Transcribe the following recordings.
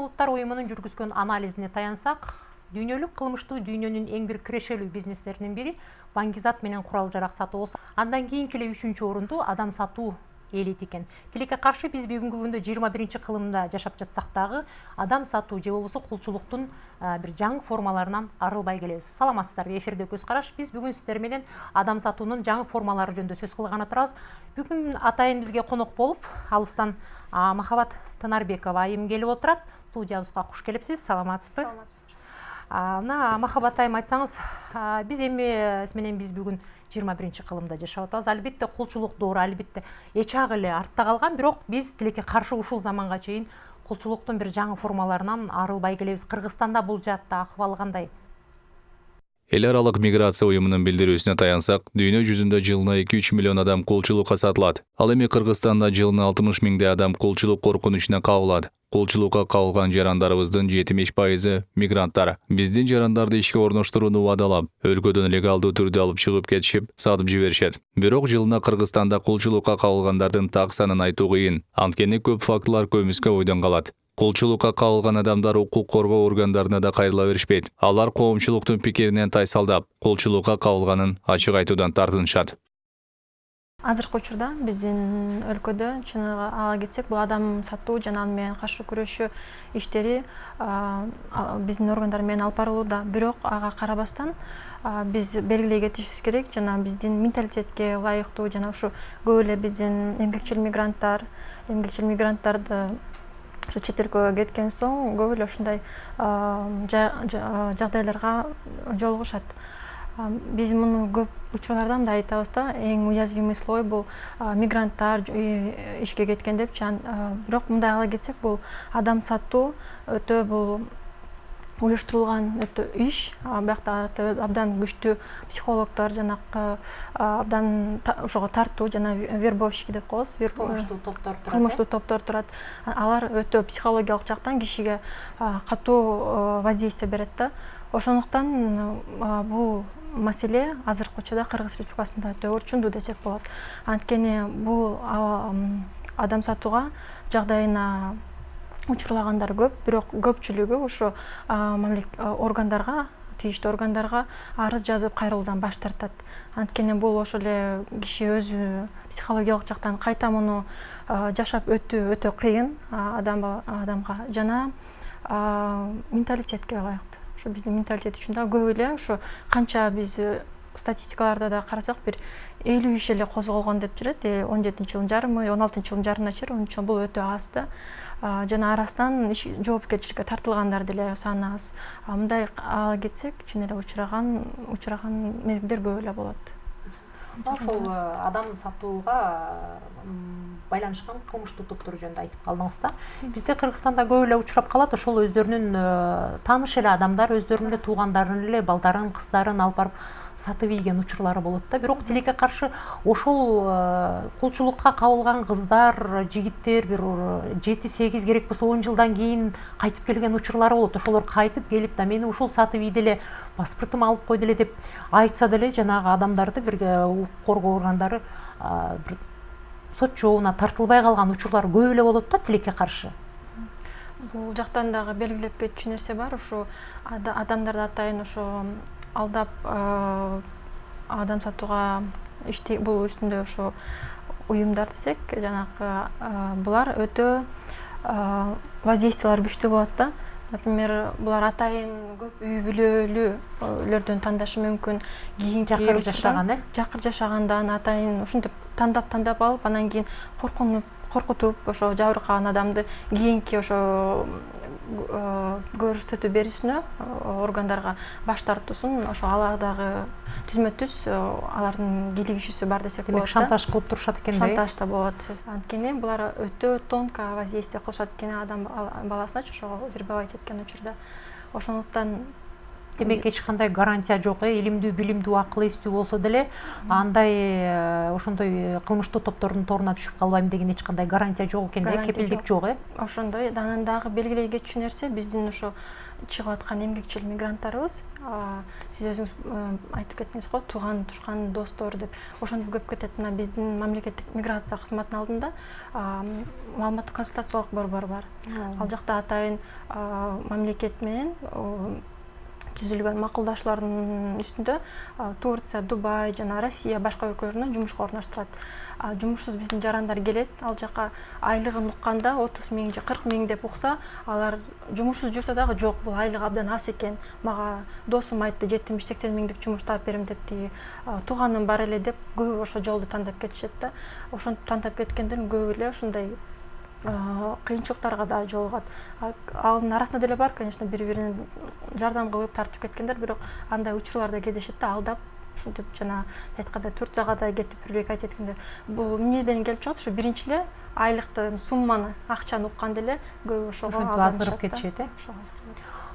Улуттар уюмунун жүргүзгөн анализине таянсак, дүйнөлүк кылмыштуу дүйнөнүн эң бир кирешелүү бизнестеринин бири баңгизат менен курал жарак сатуу болсо, андан кийинки эле 3-чү орунду адам сатуу ээлейт экен. Тилекке каршы биз бүгүнкү күндө 21-кылымда жашап жатсак дагы адам сатуу же болбосо кулчулуктун бир жаңы формаларынан арылбай келебиз. Саламатсыздарбы, эфирде көз караш. Биз бүгүн сиздер менен адам сатуунун жаңы формалары жөнүндө сөз кылганы турабыз. Бүгүн атайын бизге конок болуп, алыстан Махабат Тынарбекова айым келип отурат. Студиябызга куш келипсиз. Саламатсызбы? Саламатсызбы. Махабат айым, айтсаңыз, биз эми биз бүгүн 21-кылымда жашап атабыз. Албетте кулчулук доору албетте эч ак эле артта калган, бирок биз тилекке каршы ушул заманга чейин кулчулуктун бир жаңы формаларынан арылбай келебиз. Кыргызстанда бул жаатта акыбал кандай? Эл аралык миграция уюмунун билдирүүсүнө таянсак, дүйнө жүзүндө жылына 2-3 миллион адам кулчулукка сатылат. Ал эми Кыргызстанда жылына 60 миңдей адам кулчулук коркунучуна кабылат. Кулчулукка кабылган жарандарыбыздын 70% мигранттар. Биздин жарандарды ишке орноштурууну убадалап, өлкөдөн легалдуу түрдө алып чыгып кетишип, сатып жиберишет. Бирок жылына Кыргызстанда кулчулукка кабылгандардын так санын айтуу кыйын. Анткени көп фактылар көмүскө ойдон калат. Кулчулукка кабылган адамдар укук коргоо органдарына да кайрыла беришпейт. Алар коомчулуктун пикиринен тайсалдап, кулчулукка кабылганын ачык айтуудан тартынышат. Азыркы учурда биздин өлкөдө чыныгы ала кетсек, бул адам сатуу жана аны менен каршы күрөшүү иштери биздин органдар менен алып барылууда. Бирок ага карабастан биз белгилей кетишибиз керек, жана биздин менталитетке ылайыктуу жана ушу көп эле биздин эмгекчил мигранттарды ушу чет өлкөгө кеткен соң көп эле ушундай жагдайларга жолугушат. Биз муну көп учурларда мындай айтабыз да, эң уязвимый слой бул мигранттар ишке кеткен депчи. Бирок мындай ала кетсек, бул адам сатуу өтө бул уюштурулган өтө иш. Биякта абдан күчтүү психологдор жана абдан ошого тартуу жана вербовщики деп коебуз. Кылмыштуу топтор турат. Алар өтө психологиялык жактан кишиге катуу воздействие берет да. Ошондуктан бул маселе азыркы учурда Кыргыз Республикасында өтө орчундуу десек болот. Анткени бул адам сатууга жагдайына учурлагандар көп, бирок көпчүлүгү ушу органдарга, тийиштүү органдарга арыз жазып кайрылуудан баш тартат. Анткени бул ошол эле киши өзү психологиялык жактан кайта муну жашап өтүү өтө кыйын адамга жана менталитетке ылайыктуу. Ушу биздин менталитет үчүн да көп эле ушу канча биз статистикаларда да карасак, бир 50 иш эле козголгон деп жүрөт. 17-жылдын жарымы, 16-жылдын жарымына чейин, onun үчүн бул өтө аз да. Жана арасынан жоопкерчиликке тартылгандар деле саны аз. Мындай ала кетсек, чын эле учураган мезгилдер көп эле болот. Ошол адам сатууга байланышкан кылмыштуу топтор жөнүндө айтып калдыңыз да. Бизде Кыргызстанда көп эле учурап калат, ошол өздөрүнүн тааныш эле адамдар өздөрүнүн эле туугандарын эле балдарын, кыздарын алып барып сатып ийген учурлары болот да. Бирок тилекке каршы ошол кулчулукка кабылган кыздар, жигиттер бир 7-8 керек болсо 10 жылдан кийин кайтып келген учурлары болот. Ошолор кайтып келип да мени ушул сатып ийди эле, паспортум алып койду эле деп айтса деле, жанагы адамдарды бир укук коргоо органдары бир сот жообуна тартылбай калган учурлар көп эле болот да тилекке каршы. Бул жактан дагы белгилеп кетчү нерсе бар. Ушу адамдарды атайын ушу алдап адам сатууга бул үстүндө ушу уюмдар десек, жанагы булар өтө воздействиялар күчтүү болот да. Например, булар атайын көп үй бүлөлүүлөрдөн тандашы мүмкүн. Кийинки жакыр жашагандан атайын ушинтип тандап алып, анан кийин коркутуп, ошо жабыркаган адамды кийинки ошо көрсөтүү берүүсүнө органдарга баш тартуусун ошо алар дагы түзмө-түз алардын кийлигишүүсү бар десек болот да. Шантаж кылып турушат экен да. Шантаж да болот. Анткени булар өтө тонко воздействие кылышат экен адам баласына, ошого вербовать эткен учурда. Ошондуктан демек эч кандай гарантия жок. Илимдүү, билимдүү, акыл эстүү болсо деле, андай ошондой кылмыштуу топтордун торуна түшүп калбайм деген эч кандай гарантия жок экен да, кепилдик жок. Ошондой. Анан дагы белгилей кетчү нерсе, биздин ошо чыгып аткан эмгекчил мигранттарыбыз, сиз өзүңүз айтып кеттиңиз го, тууган тушкан достор деп ошентип көп кетет. Мына биздин мамлекеттик миграция кызматынын алдында маалыматтык консультациялык борбор бар. Ал жакта атайын мамлекет менен түзүлгөн макулдашуулардын үстүндө Турция, Дубай жана Россия башка өлкөлөрүнөн жумушка орноштурат. Жумушсуз биздин жарандар келет, ал жака айлыгын укканда 30 миң же 40 миң деп укса, алар жумушсуз жүрсө дагы жок, бул айлык абдан аз экен. Мага досум айтты, 70-80 миңдик жумуш таап берем депти. Тууганым бар эле деп көп ошо жолду тандап кетишет да. Ошентип тандап кеткендер көп эле ушундай кыйынчылыктарга да жолугат. Алардын арасында деле бар, конечно, бири-бирине жардам кылып тартып кеткендер, бирок андай учурлар да кездешет да, алдап ушинтип жана айткандай Турцияга да кетип бирбек айтып кеткендер. Бул эмнеден келип чыгат? Ушу биринчи эле айлыкты, сумманы, акчаны укканда эле көп ошого азгырып кетишет, э?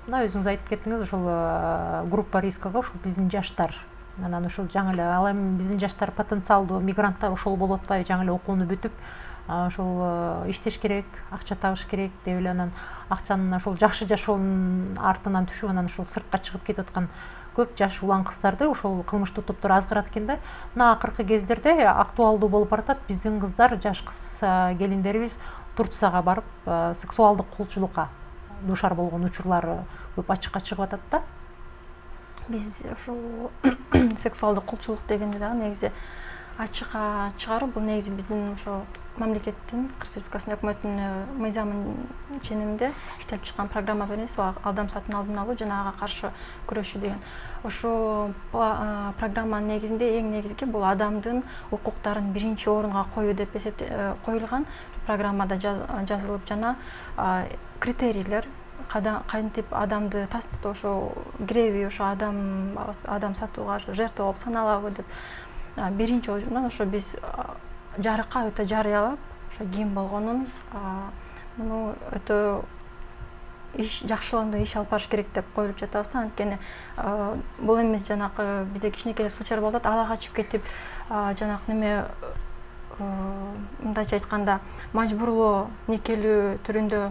Мына өзүңүз айтып кеттиңиз, ошол группа рискага ушул биздин жаштар. Анан ушул жаңы эле ал эми биздин жаштар потенциалдуу мигранттар ошол болуп атпайбы, жаңы эле окууну бүтүп ошол иштеш керек, акча табыш керек деп эле анан акчанын ошол жакшы жашоонун артынан түшүп анан ушул сыртка чыгып кетип аткан көп жаш улан кыздарды ошол кылмыштуу топтор азгырат экен да. Мына акыркы кездерде актуалдуу болуп баратат, биздин кыздар, жаш кыз келиндерибиз Турцияга барып сексуалдык кулчулукка дуушар болгон учурлары көп ачыкка чыгып атат да. Биз ушул сексуалдык кулчулук дегенде дагы негизи ачыкка чыгаруу, бул негизи биздин ошо мамлекеттин Кыргыз Республикасынын өкмөтүнүн мыйзамынын ченеминде иштелип чыккан программа эмес, алдам сатын алдын алуу жана ага каршы күрөшүү деген. Ошо программанын негизинде эң негизги бул адамдын укуктарын биринчи орунга коюу деп коюлган. Программада жазылып жана критерийлер кантип адамды тастыктоо, ошо киреби, ошо адам сатууга жертва болуп саналабы деп биринчи орундан ошо биз жарыкка өтө жарыялап, ошо ким болгонун, муну өтө жакшыландыруу иш алып барыш керек деп коюлуп жатабыз да. Анткени бул эмес жанакы бизде кичинекей случай болуп атат, ала качып кетип жанакы неме, мындайча айтканда мажбурлоо никелүү түрүндө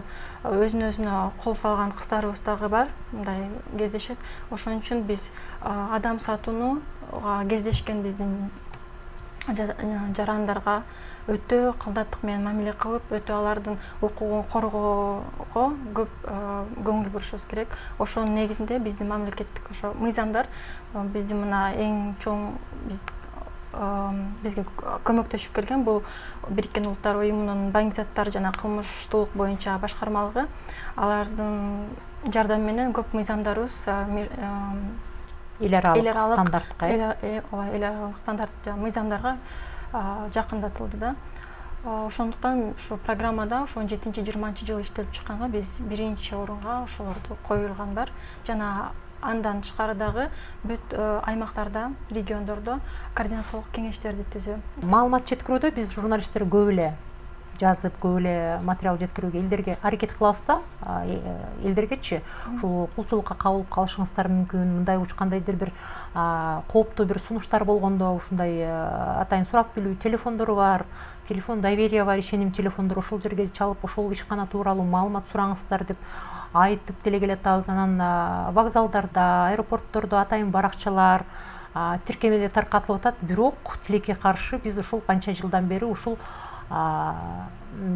өзүнө өзүнө кол салган кыздарыбыз дагы бар, мындай кездешет. Ошон үчүн биз адам сатууга кездешкен биздин жарандарга өтө кылдаттык менен мамиле кылып, өтө алардын укугун коргоого көп көңүл бурушубуз керек. Ошонун негизинде биздин мамлекеттик ошо мыйзамдар, биздин мына эң чоң бизге көмөктөшүп келген бул Бириккен Улуттар Уюмунун баңги заттар жана кылмыштуулук боюнча башкармалыгы. Алардын жардамы менен көп мыйзамдарыбыз эл аралык стандарт мыйзамдарга жакындатылды да. Ошондуктан ушу программада ошо 17-20 жылы иштелип чыкканга биз биринчи орунга ошолорду коюлган бар. Жана андан тышкары дагы бүт аймактарда, региондордо координациялык кеңештерди түзүү. Маалымат жеткирүүдө биз журналисттер көп эле жазып, көп эле материал жеткирүүгө элдерге аракет кылабыз да. Элдергечи ушул кулчулукка кабылып калышыңыздар мүмкүн, мындай кандайдыр бир кооптуу бир сунуштар болгондо ушундай атайын сурап билүү телефондору бар, телефон доверия бар, ишеним телефондору, ошол жерге чалып ошол ишкана тууралуу маалымат сураңыздар деп айтып деле келатабыз. Анан вокзалдарда, аэропорттордо атайын баракчалар, тиркемеде таркатылып атат. Бирок тилекке каршы биз ушул канча жылдан бери ушул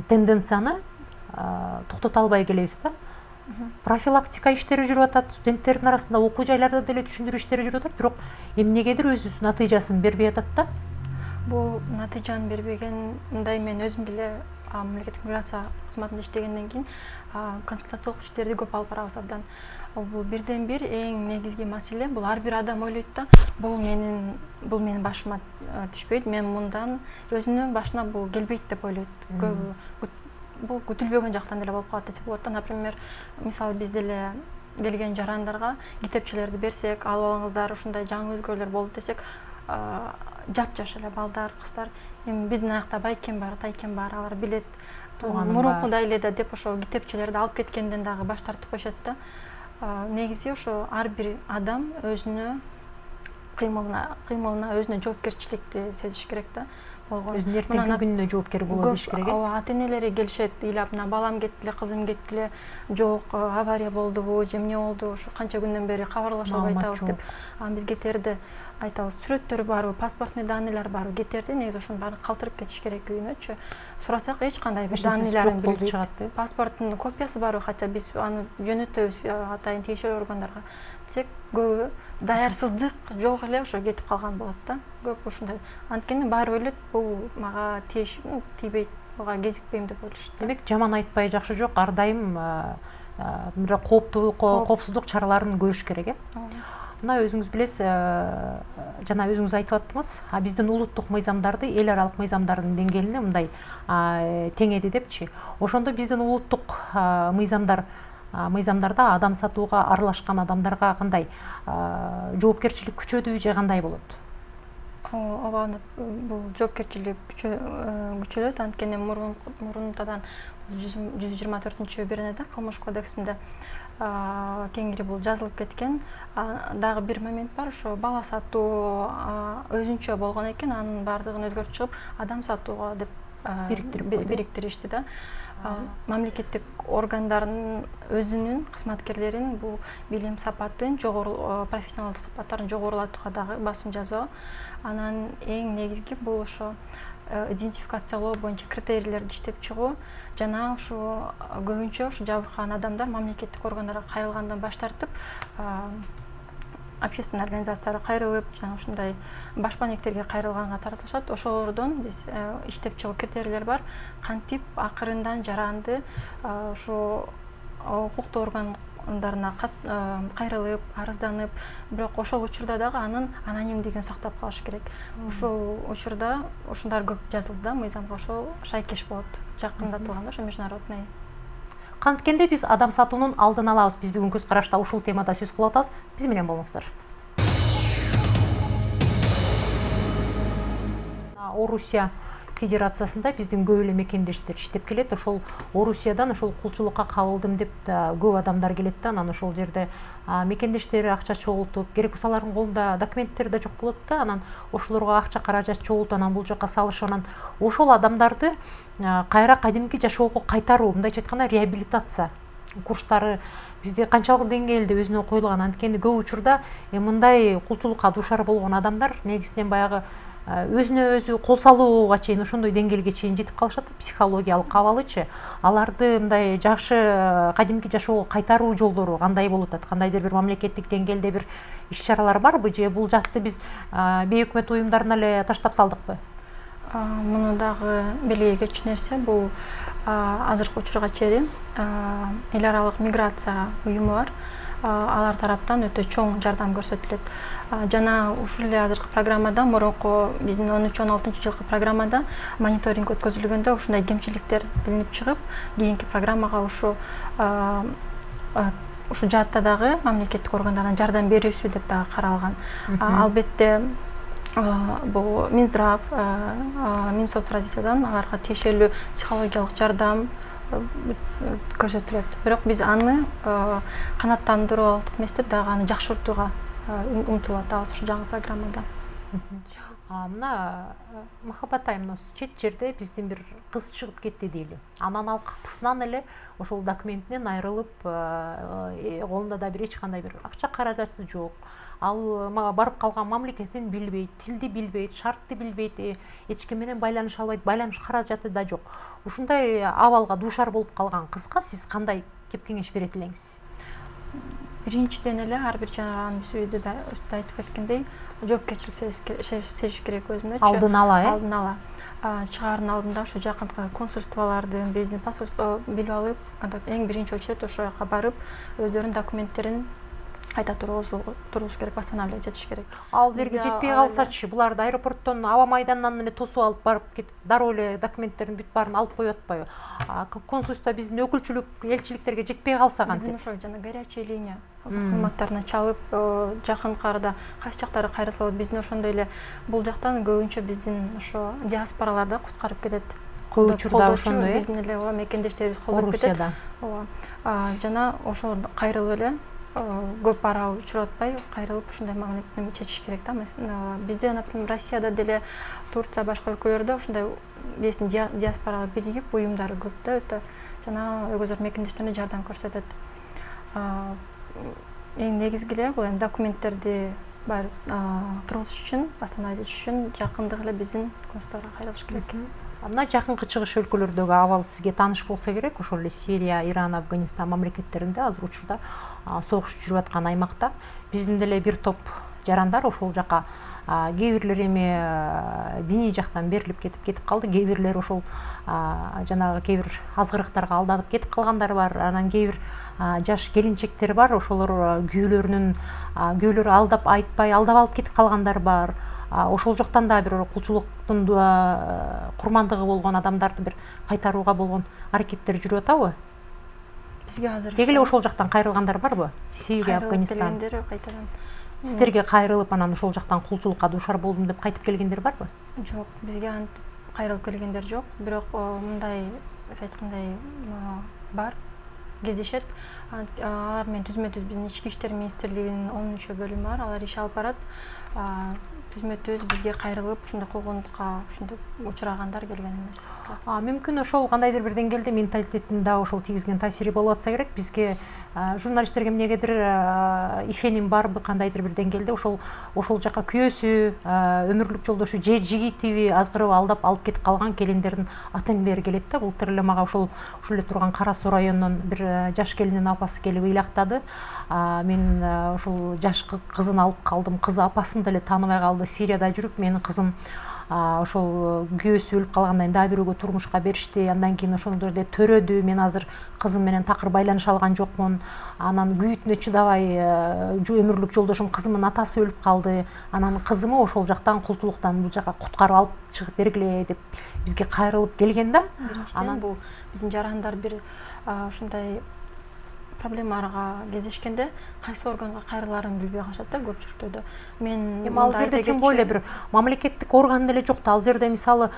тенденцияны токтото албай келебиз да. Профилактика иштери жүрүп атат, студенттердин арасында окуу жайларда деле түшүндүрүү иштери жүрүп атат, бирок эмнегедир өз натыйжасын бербей атат да. Бул натыйжаны бербегендай мен өзүм деле мамлекеттик миграция кызматында иштегенден кийин консультациялык иштерди көп алып барабыз абдан. Бул бирден бир эң негизги маселе, бул ар бир адам ойлойт да, бул менин башыма түшпөйт, мен мындан өзүнүн башына бул келбейт деп ойлойт. Бул күтүлбөгөн жактан деле болуп калат десе болот да. Например, мисалы биз деле келген жарандарга китепчелерди берсек, алып алыңыздар, ушундай жаңы өзгөрүүлөр болду десек, жапжаш эле балдар, кыздар, эми биздин аякта байкем бар, тайкем бар, алар билет, мурункудай эле да деп ошо китепчелерди алып кеткенден дагы баш тартып коюшат да. Негизи ошо ар бир адам өзүнө кыймылына өзүнө жоопкерчиликти сезиш керек да. болгон. Өзүнүн эртеңки күнүнө жоопкер боло билиш керек. Ооба, ата-энелери келишет, ыйлап, мына балам кетти эле, кызым кетти эле, жок, авария болдубу, же эмне болду, ушу канча күндөн бери кабарлашып атабыз деп. Биз кетерди айтабыз, сүрөттөрү барбы, паспортный данныйлар барбы, кетерди, негизи ошонун баарын калтырып кетиш керек үйүнөчү. Сурасак эч кандай бир данныйларын билбейт. Паспорттун копиясы барбы, хотя биз аны жөнөтөбүз атайын тийиштүү органдарга. Десек, көбү даярсыздык жок эле ошо кетип калган болот да. Көп ушундай. Анткени баары эле бул мага тийбейт, буга кезикпейм деп ойлошот. Демек, жаман айтпай жакшы жок, ар дайым бир коопсуздук чараларын көрүш керек, Мына өзүңүз билесиз, жана өзүңүз айтып аттыңыз, биздин улуттук мыйзамдарды эл аралык мыйзамдардын деңгээлине мындай теңеди депчи. Ошондо биздин улуттук мыйзамдарда адам сатууга аралашкан адамдарга кандай жоопкерчилик күчөдүбү же кандай болот? Ооба, бул жоопкерчилик күчөлөт, анткени мурунтадан 124-беренеде Кылмыш кодексинде кеңири бул жазылып кеткен. Дагы бир момент бар, ошо бала сатуу өзүнчө болгон экен, анын баардыгын өзгөртүп чыгып, адам сатууга деп бириктиришти да. Мамлекеттик органдардын өзүнүн кызматкерлерин бул билим сапатын, профессионалдык сапаттарын жогорулатууга дагы басым жасоо. Анан эң негизги бул ошо идентификациялоо боюнча критерийлерди иштеп чыгуу жана ушу көбүнчө ушу жабыркаган адамдар мамлекеттик органдарга кайрылгандан баш тартып, общественный организацияларга кайрылып, жана ушундай башбанектерге кайрылганга тартышат. Ошолордон биз иштеп чыгуу критерийлер бар. Кантип акырындан жаранды ушу укуктуу органдарына кайрылып, арызданып, бирок ошол учурда дагы анын анонимдигин сактап калыш керек. Ушул учурда ушундар көп жазылды да, мыйзамга ошол шайкеш болот. Жакындатылган ошо международный. Канткенде биз адам сатуунун алдын алабыз. Биз бүгүн көз карашта ушул темада сөз кылып атабыз. Биз менен болуңуздар. Орусия Федерациясында биздин көп эле мекендештер иштеп келет. Ошол Орусиядан ошол кулчулукка кабылдым деп көп адамдар келет да. Анан ошол жерде мекендештери акча чогултуп, керек болсо алардын колунда документтери да жок болот да. Анан ошолорго акча каражат чогултуп, анан бул жака салышып, анан ошол адамдарды кайра кадимки жашоого кайтаруу, мындайча айтканда реабилитация курстары бизде канчалык деңгээлде өзүнө коюлган. Анткени көп учурда мындай кулчулукка дуушар болгон адамдар негизинен баягы өзүнө өзү кол салууга чейин ошондой деңгээлге чейин жетип калышат, психологиялык абалычы. Аларды мындай жакшы кадимки жашоого кайтаруу жолдору кандай болуп атат? Кандайдыр бир мамлекеттик деңгээлде бир иш-чаралар барбы же бул жакты биз бейөкмөт уюмдарына эле таштап салдыкпы? Муну дагы белгилегич нерсе, бул азыркы учурга чейин эл аралык миграция уюму бар. Алар тараптан өтө чоң жардам көрсөтүлөт. Жана ушул эле азыркы программада, мурунку биздин 13-16 жылкы программада мониторинг өткөзүлгөндө ушундай кемчиликтер билинип чыгып, кийинки программага ушу жаатта дагы мамлекеттик органдардан жардам берүүсү деп дагы каралган. Албетте бул Минздрав, Минсоцразвитиядан аларга тиешелүү психологиялык жардам көрсөтүлөт. Бирок биз аны канааттандыруу алып эмес деп дагы аны жакшыртууга умтулуп атабыз ушу жаңы программада. Мына Махаббат айым, чет жерде биздин бир кыз чыгып кетти дейли. Анан ал капысынан эле ошол документинен айрылып, колунда да бир эч кандай бир акча каражаты жок. Ал барып калган мамлекетин билбейт, тилди билбейт, шартты билбейт, эч ким менен байланыша албайт, байланыш каражаты да жок. Ушундай абалга дуушар болуп калган кызга сиз кандай кеп кеңеш берет элеңиз? Биринчиден эле ар бир жанагы сөйдү да үстү айтып кеткендей, жоопкерчилик сезиш керек өзүнө. Алдын ала, Алдын ала. Чыгаардын алдында ушу жакынкы консульстволордун, биздин посольство билип алып, эң биринчи очередь ошол жака барып, өздөрүнүн документтерин кайта туруш керек, восстанавливать этиш керек. Ал жерге жетпей калсачы, буларды аэропорттон, аба майданынан эле тосуп алып барып кетип, дароо эле документтерин бүт баарын алып коюп атпайбы? Консульство биздин өкүлчүлүк, элчиликтерге жетпей калса кантип? Биздин ошо жана горячая линия кызматтарына чалып, жакынкы арада кайсы жактары кайрылса болот. Биздин ошондой эле бул жактан көбүнчө биздин ошо диаспораларда куткарып кетет. Көп учурда ошондой, биздин эле мекендештерибиз колдоп кетет. Ооба. Жана ошол кайрылып эле көп ара учуротпай кайрылып ушундай мамлекетти чечиш керек да. Бизде, например, Россияда деле, Турция, башка өлкөлөрдө ушундай биздин диаспорага биригип уюмдары көп да, өтө жана өгөздөр мекендештерине жардам көрсөтөт. Эң негизги эле бул эми документтерди бар тургузуш үчүн, восстановить үчүн жакындык эле биздин консулдарга кайрылыш керек. Мына жакынкы чыгыш өлкөлөрдөгү абал сизге тааныш болсо керек. Ошол эле Сирия, Иран, Афганистан мамлекеттеринде азыр учурда согуш жүрүп аткан аймакта биздин деле бир топ жарандар ошол жака кээ бирлери эми диний жактан берилип кетип калды, кээ бирлери ошол жанагы кээ бир азгырыктарга алданып кетип калгандар бар. Анан кээ бир жаш келинчектер бар, ошолор күйөөлөрү алдап айтпай алдап алып кетип калгандар бар. Ошол жактан да бир кулчулуктун курмандыгы болгон адамдарды бир кайтарууга болгон аракеттер жүрүп атабы? Бизге азыр Деги эле ошол жактан кайрылгандар барбы? Сирия, Афганистан. Кайтадан Сиздерге кайрылып, анан ошол жактан кулчулукка дуушар болдум деп кайтып келгендер барбы? жок, бизге кайрылып келгендер жок. Бирок мындай сиз айткандай бар, кездешет. Алар менен түзмө-түз биздин ички иштер министрлигинин 10 бөлүмү бар, алар иш алып барат. Түзмө-түз бизге кайрылып, ушундай куугунтукка ушундай учурагандар келген эмес. Мүмкүн ошол кандайдыр бир деңгээлде менталитеттин да ошол тийгизген таасири болуп атса керек. Бизге журналисттерге эмнегедир ишеним барбы кандайдыр бир деңгээлде ошол жака күйөөсү, өмүрлүк жолдошу же жигитиби азгырып алдап алып кетип калган келиндердин ата энелери келет да. Былтыр эле мага ошол эле турган Кара Суу районунан бир жаш келиндин апасы келип ыйлактады. Мен ошол жаш кызын алып калдым, кызы апасын деле тааныбай калды. Сирияда жүрүп менин кызым ошол күйөөсү өлүп калгандан кийин дагы бирөөгө турмушка беришти. Андан кийин ошондор эле төрөдү. Мен азыр кызым менен такыр байланыша алган жокмун. Анан күйүүтүнө чыдабай өмүрлүк жолдошум кызымдын атасы өлүп калды. Анан кызымы ошол жактан кулчулуктан бул жака куткарып алып чыгып бергиле деп бизге кайрылып келген да. Анан бул биздин жарандар бир ушундай проблемаларга кездешкенде кайсы органга кайрылаарын билбей калышат да көпчүлүктөрдө. Мен ал жерде тем более бир мамлекеттик орган деле жок да. Ал жерде мисалы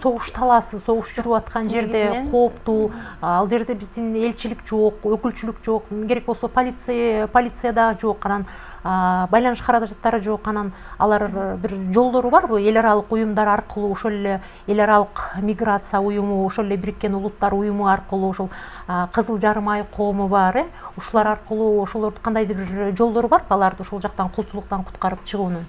согуш талаасы, согуш жүрүп аткан жерде кооптуу. Ал жерде биздин элчилик жок, өкүлчүлүк жок, керек болсо полиция да жок. Анан байланыш каражаттары жок. Анан алар бир жолдору барбы? Эл аралык уюмдар аркылуу, ошол эле эл аралык миграция уюму, ошол эле Бириккен Улуттар уюму аркылуу, ошол Кызыл Жарым Ай коому бар, ушулар аркылуу ошолордун кандайдыр бир жолдору барбы аларды ошол жактан кулчулуктан куткарып чыгуунун?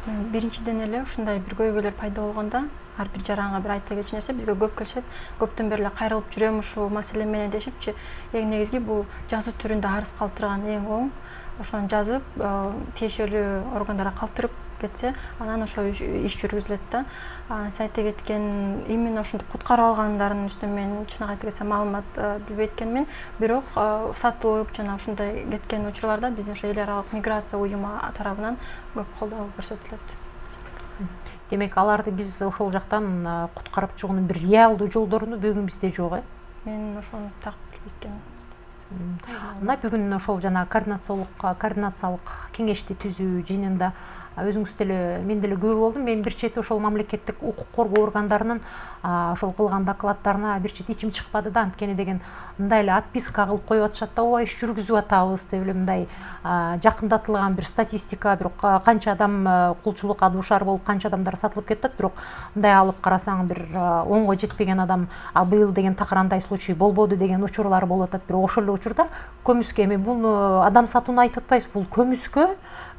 Биринчиден эле ушундай бир көйгөйлөр пайда болгондо ар бир жаранга бир айта кетчү нерсе, бизге көп келишет. Көптөн бери эле кайрылып жүрөм ушул маселе менен дешипчи. Эң негизги бул жазуу түрүндө арыз калтырган эң оң. Ошону жазып, тиешелүү органдарга калтырып кетсе, анан ошо иш жүргүзүлөт да. Сиз айта кеткен именно ушинтип куткарып алгандардын үстүнөн мен чын айта кетсем маалымат билбей эткенмин. Бирок сатылып жана ушундай кеткен учурларда биздин ошо эл аралык миграция уюму тарабынан көп колдоо көрсөтүлөт. Демек, аларды биз ошол жактан куткарып чыгуунун бир реалдуу жолдору бүгүн бизде жок, Мен ошону так билбей эткенмин. Мына бүгүн ошол жана координациялык кеңешти түзүү жыйынында өзүңүз деле мен деле күбө болдум. Мен бир чети ошол мамлекеттик укук коргоо органдарынын ошол кылган докладдарына бир чети ичим чыкпады да. Анткени деген мындай эле отписка кылып коюп атышат да, ооба иш жүргүзүп атабыз деп эле мындай жакындатылган бир статистика, бирок канча адам кулчулукка дуушар болуп, канча адамдар сатылып кетет. Бирок мындай алып карасаң бир 10го жетпеген адам быйыл деген такыр андай случай болбоду деген учурлар болуп атат. Бирок ошол эле учурда көмүскө эми бул адам сатууну айтып атпайбыз, бул көмүскө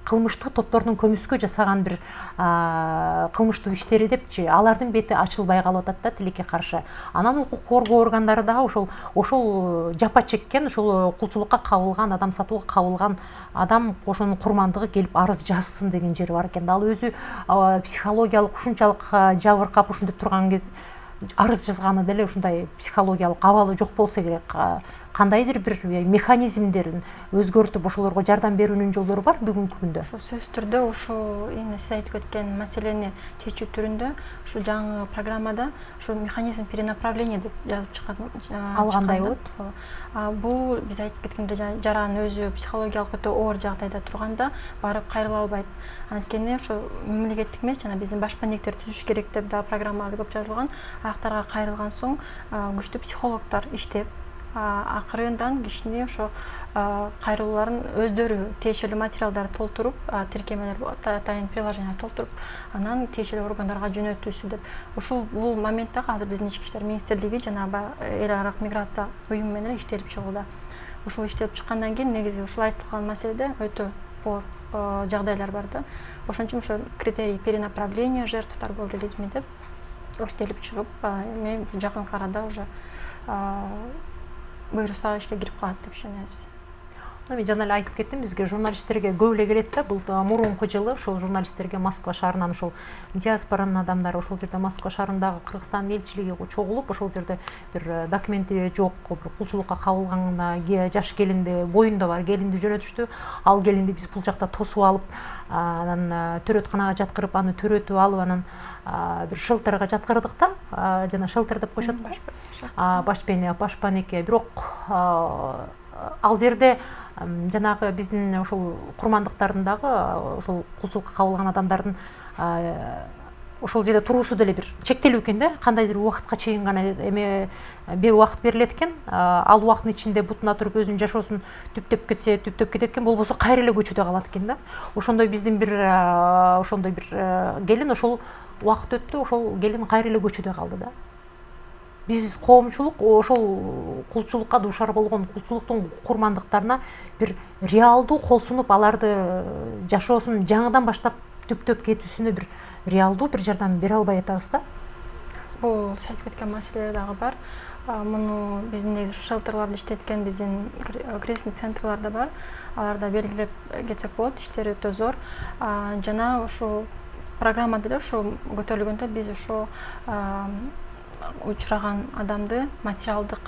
кылмыштуу топтордун көмүскө жасаган бир кылмыштуу иштери депчи, алардын бети ачылбай калып атат да тилекке каршы. Анан укук коргоо органдары дагы ошол жапа чеккен, ошол кулчулукка кабылган, адам сатууга кабылган адам ошонун курмандыгы келип арыз жазсын деген жери бар экен. Ал өзү психологиялык ушунчалык жабыркап ушинтип турган кезде арыз жазганы деле ушундай психологиялык абалы жок болсо керек. Кандайдыр бир механизмдерин өзгөртүп ошолорго жардам берүүнүн жолдору бар бүгүнкү күндө. Ошо сөзсүз түрдө ушул сиз айтып кеткен маселени чечүү түрүндө ушу жаңы программада ушу механизм перенаправления деп жазып чыккан. Ал кандай болот? Бул биз айтып кеткендей жаран өзү психологиялык өтө оор жагдайда турганда барып кайрыла албайт. Анткени ошо мамлекеттик эмес жана биздин башпандиктер түзүш керек деп да программаларда көп жазылган. Аяктарга кайрылган соң күчтүү психологдор иштеп, акырындан кишини ошо кайрылууларын өздөрү тиешелүү материалдарды толтуруп, тиркемелер атайын приложение толтуруп, анан тиешелүү органдарга жөнөтүүсү деп. Ушул бул моментте азыр биздин ички иштер министрлиги жана эл аралык миграция уюму менен иштелип чыгууда. Ушул иштелип чыккандан кийин негизи ушул айтылган маселеде өтө оор жагдайлар бар да. Ошон үчүн ошо критерий перенаправления жертв торговли людьми деп иштелип чыгып, мен жакынкы арада уже буйруса ишке кирип калат деп ишенебиз. Мен жана эле айтып кеттим, бизге журналисттерге көп эле келет да. Бул мурунку жылы ошол журналисттерге Москва шаарынан ошол диаспоранын адамдары ошол жерде Москва шаарындагы Кыргызстандын элчилиги чогулуп, ошол жерде бир документи жок, бир кулчулукка кабылган жаш келинди, боюнда бар келинди жөнөтүштү. Ал келинди биз бул жакта тосуп алып, анан төрөтканага жаткырып, аны төрөтүп алып, анан бир шелтерге жаткырдык да. Жана шелтер деп коюшат. Башпанеке. Бирок ал жерде жанагы биздин ошол курмандыктардын дагы ошол кулчулукка кабылган адамдардын ошол жерде туруусу деле бир чектелүү экен да. Кандайдыр убакытка чейин гана убакыт берилет экен. Ал убакыттын ичинде бутуна туруп өзүнүн жашоосун түптөп кетет экен, болбосо кайра эле көчөдө калат экен да. Ошондой биздин бир келин ошол убакыт өттү, ошол келин кайра эле көчөдө калды да. Биз коомчулук ошол кулчулукка дуушар болгон кулчулуктун курмандыктарына бир реалдуу кол сунуп, аларды жашоосун жаңыдан баштап түптөп кетүүсүнө бир реалдуу бир жардам бере албай атабыз да. Бул айтып кеткен маселелер дагы бар. Муну биздин негизи шелтерларда иштеткен биздин кризисный центрлар да бар. Аларда белгилеп кетсек болот, иштери өтө зор. Жана ошо программада деле ошо көтөрүлгөндө биз ошо учураган адамды материалдык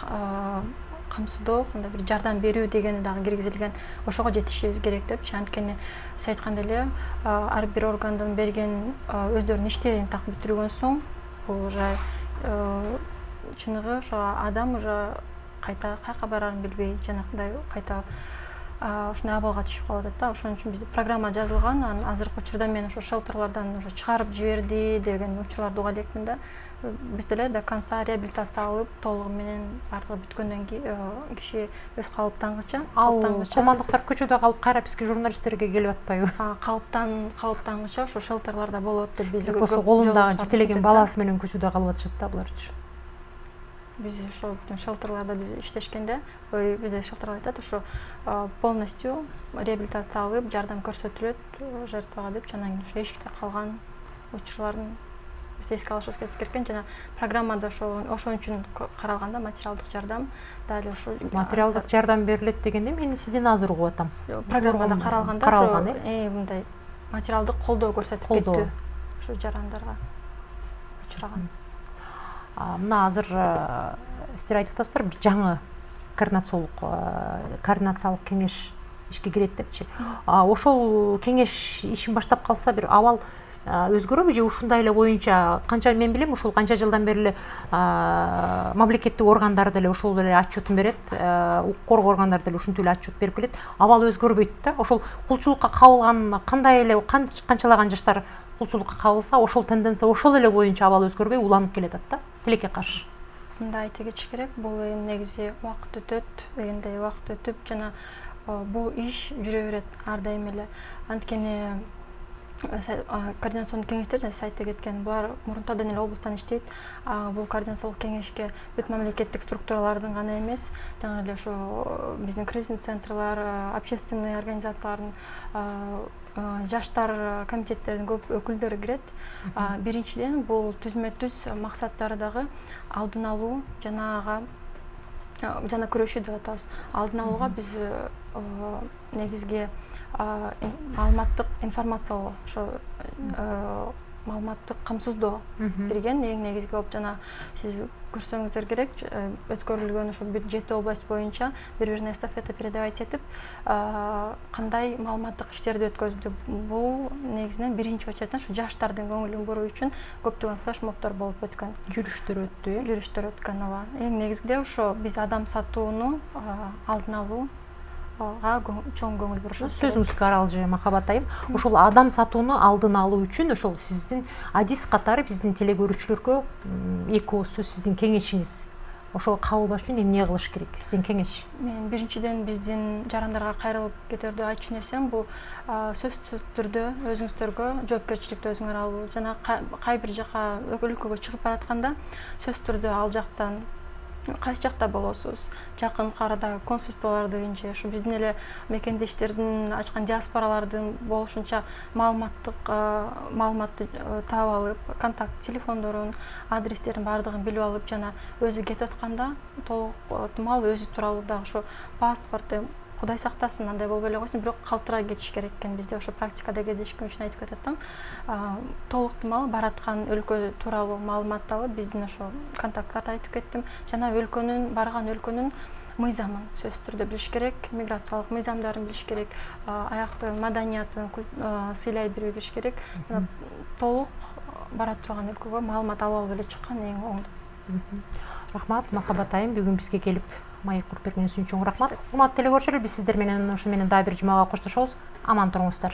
камсыздоо, кандай бир жардам берүү дегени дагы киргизилген. Ошого жетишибиз керек деп. Анткени сиз айткандай эле ар бир органдын берген өздөрүнүн иштерин так бүтүргөн соң, бул уже чыныгы ошо адам уже кайта кайка барарын билбей, жанагындай кайта ушундай абалга түшүп калып атат да. Ошон үчүн биздин программа жазылган. Анан азыркы учурда мен ошо шелтерлардан уже чыгарып жиберди деген учурларды уга элекмин да. Бүт эле до конца реабилитация алып, толугу менен бардыгы бүткөндөн кийин киши өз калыптангыча. Ал командыктар көчөдө калып кайра бизге журналисттерге келип атпайбы? Калыптангыча ошо шелтерларда болот деп биз болсо колундагы жетелеген баласы менен көчөдө калып атышат да буларчы. Биз ошо бүтүн шелтерларда биз иштешкенде, бизде шелтерлар айтат, ошо полностью реабилитация алып, жардам көрсөтүлөт жертвага деп, анан ошо эшикте калган учурларын биз эске алышыбыз керек экен. Жана программада ошон үчүн каралганда материалдык жардам дали ошо материалдык жардам берилет дегенде мен сизден азыр угуп атам. Программада каралганда ошо мындай материалдык колдоо көрсөтүп кеттү ошо жарандарга учураган. Мына азыр сиздер айтып атасыздар, бир жаңы координациялык кеңеш ишке кирет депчи. Ошол кеңеш ишин баштап калса бир абал өзгөрөбү же ушундай эле боюнча, канча мен билем, ушул канча жылдан бери эле мамлекеттик органдар деле ошол эле отчетун берет, укук коргоо органдары деле ушинтип эле отчет берип келет. Абал өзгөрбөйт да. Ошол кулчулукка кабылган кандай эле канчалаган жаштар кулчулукка кабылса, ошол тенденция ошол эле боюнча абал өзгөрбөй уланып келет да, тилекке каршы. Мындай айта кетиш керек, бул эми негизи убакыт өтөт дегендей, убакыт өтүп жана бул иш жүрө берет ар дайым эле. Анткени координационный кеңештер жана сиз айтып кеткен булар мурунтадан эле облустан иштейт. Бул координациялык кеңешке бүт мамлекеттик структуралардын гана эмес, жана эле ошо биздин кризисный центрлар, общественный организациялардын, жаштар комитеттеринин көп өкүлдөрү кирет. Биринчиден бул түзмө-түз максаттары дагы алдын алуу жана күрөшүү деп атабыз. Алдын алууга биз негизги маалыматтык информациялоо, ошо маалыматтык камсыздоо берген эң негизги болуп, жана сиз көрсөңүздөр керек, өткөрүлгөн ошо 7 область боюнча бири-бирине эстафета передавать этип, кандай маалыматтык иштерди өткөздү. Бул негизинен биринчи очереден ушу жаштардын көңүлүн буруу үчүн көптөгөн флешмобдор болуп өткөн. Жүрүштөр өттү, жүрүштөр өткөн, ооба. Эң негизгиде ошо биз адам сатууну алдын алуу чоң көңүл бурушубуз. Сөзүңүзгө аралжы Махабат айым, ошол адам сатууну алдын алуу үчүн ошол сиздин адис катары биздин теле көрүүчүлөргө эки ооз сөз сиздин кеңешиңиз ошого кабыл алыш үчүн эмне кылыш керек? Сиздин кеңеш? Мен биринчиден биздин жарандарга кайрылып кетерде айтчу нерсем бул сөзсүз түрдө өзүңүздөргө жоопкерчиликти өзүңөр алуу жана кай бир жака өлкөгө чыгып баратканда сөзсүз түрдө ал жактан кайсы жакта болосуз, жакын арада консульстволордун же ушу биздин эле мекендештердин ачкан диаспоралардын болушунча маалыматты таап алып, контакт телефондорун, адрестерин баардыгын билип алып жана өзү кетип атканда толук өзү тууралуу дагы ушу паспорты Кудай сактасын андай болбой эле койсун, бирок калтырай кетиш керек экен. Бизде ошо практикада кездешкен үчүн айтып кетет толуктумал бараткан өлкө тууралуу маалыматты алып, биздин ошо контакттарды айтып кеттим. Жана барган өлкөнүн мыйзамын сөзсүз түрдө билиш керек, миграциялык мыйзамдарын билиш керек, аякты маданиятын сыйлай билиш керек. Толук бара турган өлкөгө маалымат алып эле чыккан эң оңду. Рахмат, Махабат айым, бүгүн бизге келип маек куруп кеткениңиз үчүн чоң рахмат. Урматтуу телекөрүүчүлөр, биз сиздер менен ушу менен дагы бир жумага коштошобуз. Аман туруңуздар.